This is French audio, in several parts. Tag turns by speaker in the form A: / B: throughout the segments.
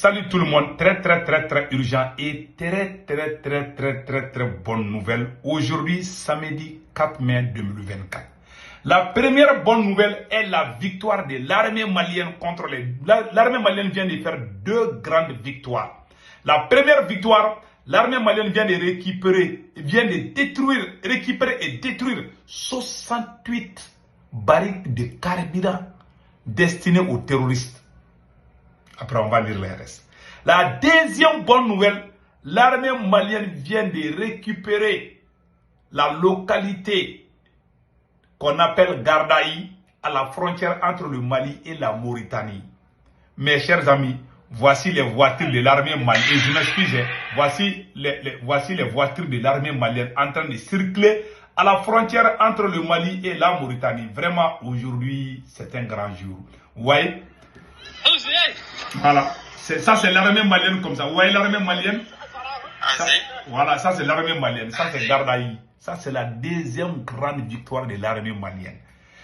A: Salut tout le monde, très urgent et très bonne nouvelle. Aujourd'hui, samedi 4 mai 2024. La première bonne nouvelle est la victoire de l'armée malienne contre l'armée malienne vient de faire deux grandes victoires. La première victoire, l'armée malienne vient de récupérer et détruire 68 barriques de carburant destinés aux terroristes. Après, on va lire les restes. La deuxième bonne nouvelle, l'armée malienne vient de récupérer la localité qu'on appelle Gardaï, à la frontière entre le Mali et la Mauritanie. Mes chers amis, voici les voitures de l'armée malienne. Et je m'excuse, voici les voitures de l'armée malienne en train de circuler à la frontière entre le Mali et la Mauritanie. Vraiment, aujourd'hui, c'est un grand jour. Vous voyez? Voilà, ça c'est l'armée malienne comme ça. Vous voyez l'armée malienne? Voilà, ça c'est l'armée malienne. Ça c'est Gardaï. Ça c'est la deuxième grande victoire de l'armée malienne.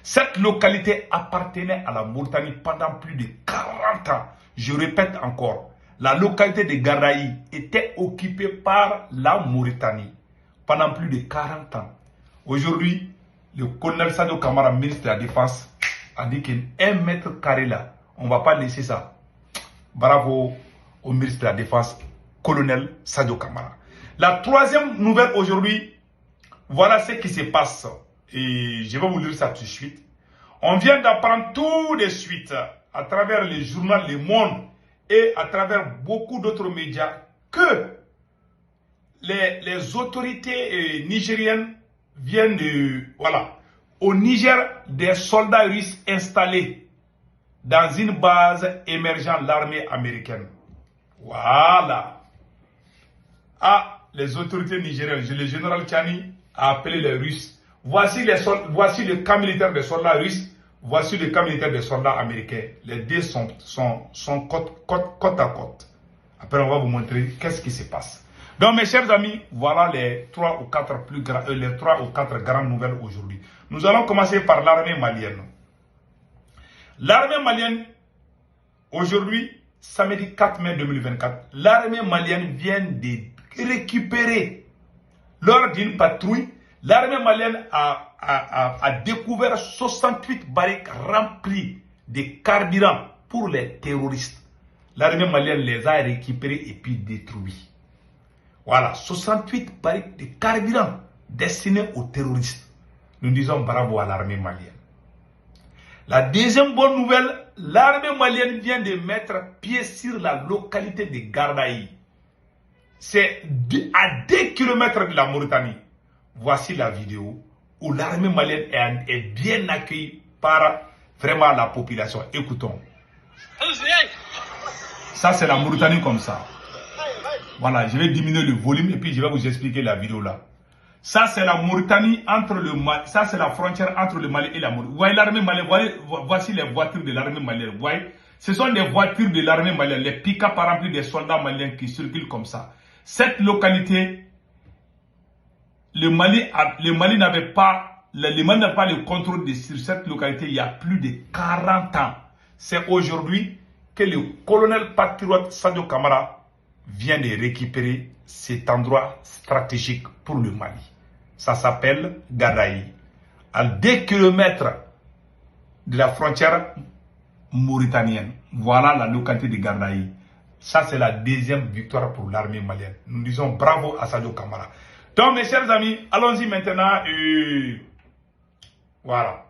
A: Cette localité appartenait à la Mauritanie pendant plus de 40 ans. Je répète encore, la localité de Gardaï était occupée par la Mauritanie pendant plus de 40 ans. Aujourd'hui, le colonel Sadio Kamara, ministre de la Défense, a dit qu'un mètre carré là, on ne va pas laisser ça. Bravo au ministre de la Défense, colonel Sadio Kamara. La troisième nouvelle aujourd'hui, voilà ce qui se passe. Et je vais vous lire ça tout de suite. On vient d'apprendre tout de suite, à travers les journaux Le Monde et à travers beaucoup d'autres médias, que les autorités nigériennes viennent de... Voilà. Au Niger, des soldats russes installés dans une base émergeant l'armée américaine. Voilà. Ah, les autorités nigériennes, le général Tchani a appelé les Russes. Voici le camp militaire des soldats russes. Voici le camp militaire des soldats américains. Les deux sont côte à côte. Après, on va vous montrer qu'est-ce qui se passe. Donc, mes chers amis, voilà les 3 ou 4 grandes nouvelles aujourd'hui. Nous allons commencer par l'armée malienne. L'armée malienne, aujourd'hui, samedi 4 mai 2024, l'armée malienne vient de récupérer, lors d'une patrouille, l'armée malienne a découvert 68 barriques remplies de carburant pour les terroristes. L'armée malienne les a récupérées et puis détruites. Voilà, 68 barriques de carburant destinées aux terroristes. Nous disons bravo à l'armée malienne. La deuxième bonne nouvelle, l'armée malienne vient de mettre pied sur la localité de Gardaï. C'est à 2 km de la Mauritanie. Voici la vidéo où l'armée malienne est bien accueillie par vraiment la population. Écoutons. Ça, c'est la Mauritanie comme ça. Voilà, je vais diminuer le volume et puis je vais vous expliquer la vidéo là. Ça, c'est la Mauritanie entre le Mali. Ça, c'est la frontière entre le Mali et la Mauritanie. Vous voyez l'armée malienne. Voici les voitures de l'armée malienne. Vous voyez, ce sont des voitures de l'armée malienne. Les pick-up remplis des soldats maliens qui circulent comme ça. Cette localité, le Mali n'avait pas le contrôle sur cette localité il y a plus de 40 ans. C'est aujourd'hui que le colonel patriote Sadio Kamara vient de récupérer cet endroit stratégique pour le Mali. Ça s'appelle Gardaï. À 2 km de la frontière mauritanienne. Voilà la localité de Gardaï. Ça, c'est la deuxième victoire pour l'armée malienne. Nous disons bravo à Sadio Kamara. Donc, mes chers amis, allons-y maintenant. Voilà.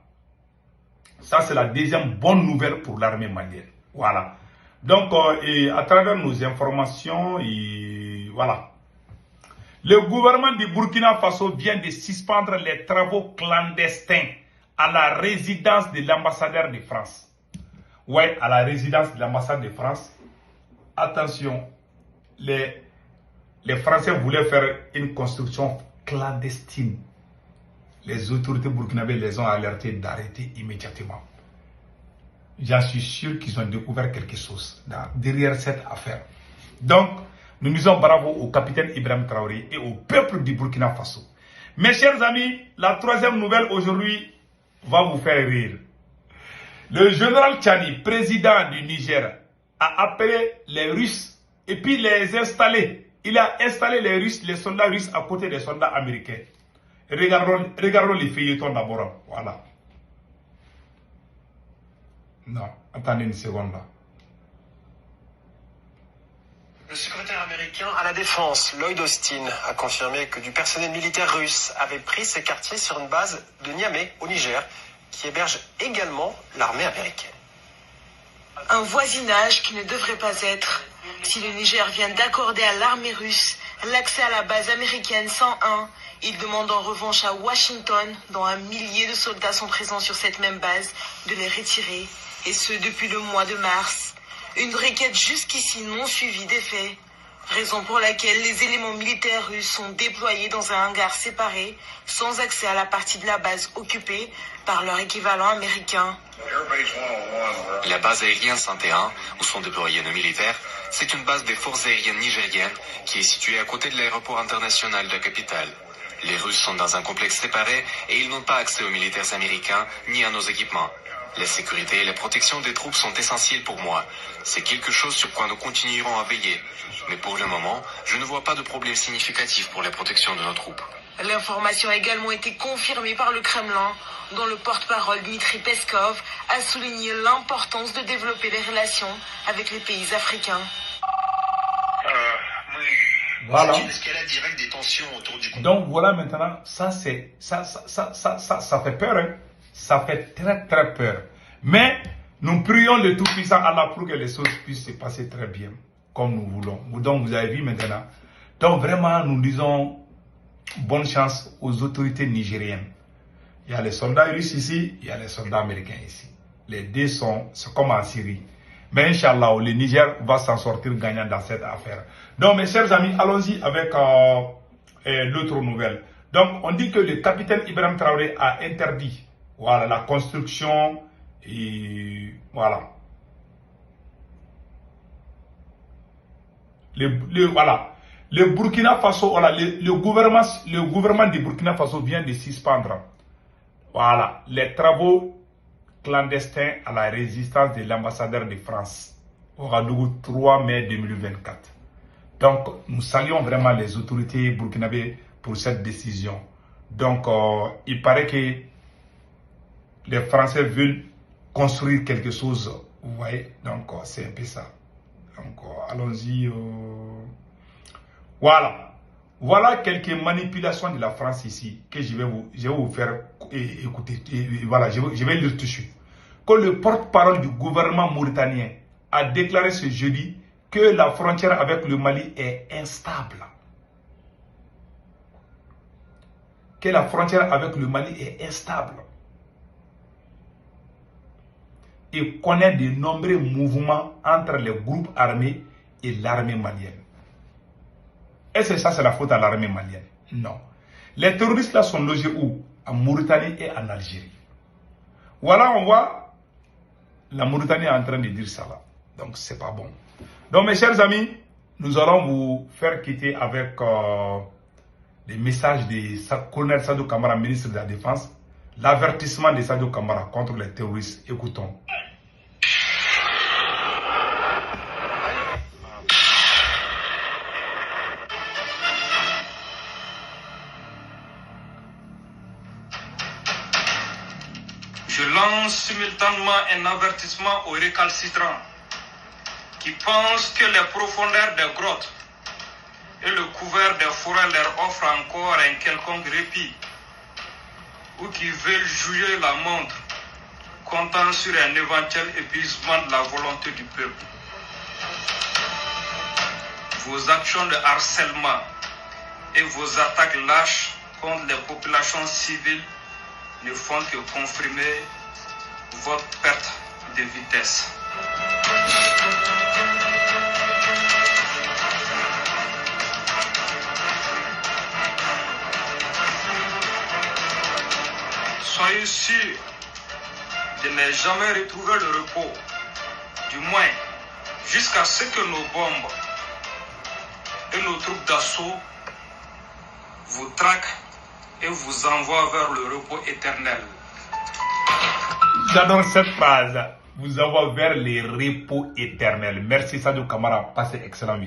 A: Ça, c'est la deuxième bonne nouvelle pour l'armée malienne. Voilà. Donc, à travers nos informations, voilà. Le gouvernement du Burkina Faso vient de suspendre les travaux clandestins à la résidence de l'ambassadeur de France. Oui, à la résidence de l'ambassade de France. Attention, les Français voulaient faire une construction clandestine. Les autorités burkinabées les ont alertés d'arrêter immédiatement. J'en suis sûr qu'ils ont découvert quelque chose derrière cette affaire. Donc, nous disons bravo au capitaine Ibrahim Traoré et au peuple du Burkina Faso. Mes chers amis, la troisième nouvelle aujourd'hui va vous faire rire. Le général Tchani, président du Niger, a appelé les Russes et puis les installer. Il a installé les Russes, les soldats russes à côté des soldats américains. Regardons les feuilletons d'abord. Voilà. Non, attendez une seconde là.
B: Le secrétaire américain à la Défense, Lloyd Austin, a confirmé que du personnel militaire russe avait pris ses quartiers sur une base de Niamey, au Niger, qui héberge également l'armée américaine.
C: Un voisinage qui ne devrait pas être. Si le Niger vient d'accorder à l'armée russe l'accès à la base américaine 101, il demande en revanche à Washington, dont 1 millier de soldats sont présents sur cette même base, de les retirer, et ce depuis le mois de mars. Une requête jusqu'ici non suivie des faits, raison pour laquelle les éléments militaires russes sont déployés dans un hangar séparé, sans accès à la partie de la base occupée par leur équivalent américain.
D: La base aérienne 101, où sont déployés nos militaires, c'est une base des forces aériennes nigériennes qui est située à côté de l'aéroport international de la capitale. Les Russes sont dans un complexe séparé et ils n'ont pas accès aux militaires américains ni à nos équipements. La sécurité et la protection des troupes sont essentielles pour moi. C'est quelque chose sur quoi nous continuerons à veiller. Mais pour le moment, je ne vois pas de problème significatif pour la protection de nos troupes.
C: L'information a également été confirmée par le Kremlin, dont le porte-parole Dmitri Peskov a souligné l'importance de développer les relations avec les pays africains.
A: Voilà.
B: Une escalade directe des tensions autour du conflit.
A: Donc voilà maintenant, ça fait peur, hein. Ça fait très très peur. Mais nous prions le Tout-Puissant Allah pour que les choses puissent se passer très bien, comme nous voulons. Donc vous avez vu maintenant. Donc vraiment, nous disons bonne chance aux autorités nigériennes. Il y a les soldats russes ici, il y a les soldats américains ici. Les deux c'est comme en Syrie. Mais Inch'Allah, le Niger va s'en sortir gagnant dans cette affaire. Donc mes chers amis, allons-y avec l'autre nouvelle. Donc on dit que le capitaine Ibrahim Traoré a interdit, voilà, la construction et voilà. Voilà. Le Burkina Faso, voilà, le gouvernement du Burkina Faso vient de suspendre, voilà, les travaux clandestins à la résistance de l'ambassadeur de France au Ouagadougou 3 mai 2024. Donc, nous saluons vraiment les autorités burkinabées pour cette décision. Donc, il paraît que les Français veulent construire quelque chose, vous voyez, donc c'est un peu ça. Donc, allons-y. Voilà. Voilà quelques manipulations de la France ici que je vais vous faire écouter. Et voilà, je vais lire tout de suite. Que le porte-parole du gouvernement mauritanien a déclaré ce jeudi que la frontière avec le Mali est instable. Que la frontière avec le Mali est instable. Et connaît de nombreux mouvements entre les groupes armés et l'armée malienne. Est-ce que ça c'est la faute à l'armée malienne? Non. Les terroristes là sont logés où? En Mauritanie et en Algérie. Voilà, on voit la Mauritanie est en train de dire ça là. Donc c'est pas bon. Donc mes chers amis, nous allons vous faire quitter avec des messages de colonel Sadou Kamara, ministre de la Défense. L'avertissement de Sadou Kamara contre les terroristes. Écoutons.
E: Je lance simultanément un avertissement aux récalcitrants qui pensent que les profondeurs des grottes et le couvert des forêts leur offrent encore un quelconque répit, ou qui veulent jouer la montre, comptant sur un éventuel épuisement de la volonté du peuple. Vos actions de harcèlement et vos attaques lâches contre les populations civiles ne font que confirmer votre perte de vitesse. Soyez sûrs de ne jamais retrouver le repos, du moins jusqu'à ce que nos bombes et nos troupes d'assaut vous traquent et vous envoient vers le repos éternel.
A: J'adore cette phrase. vous envoie vers les repos éternels. Merci Sadio Kamara, passez excellent week-end.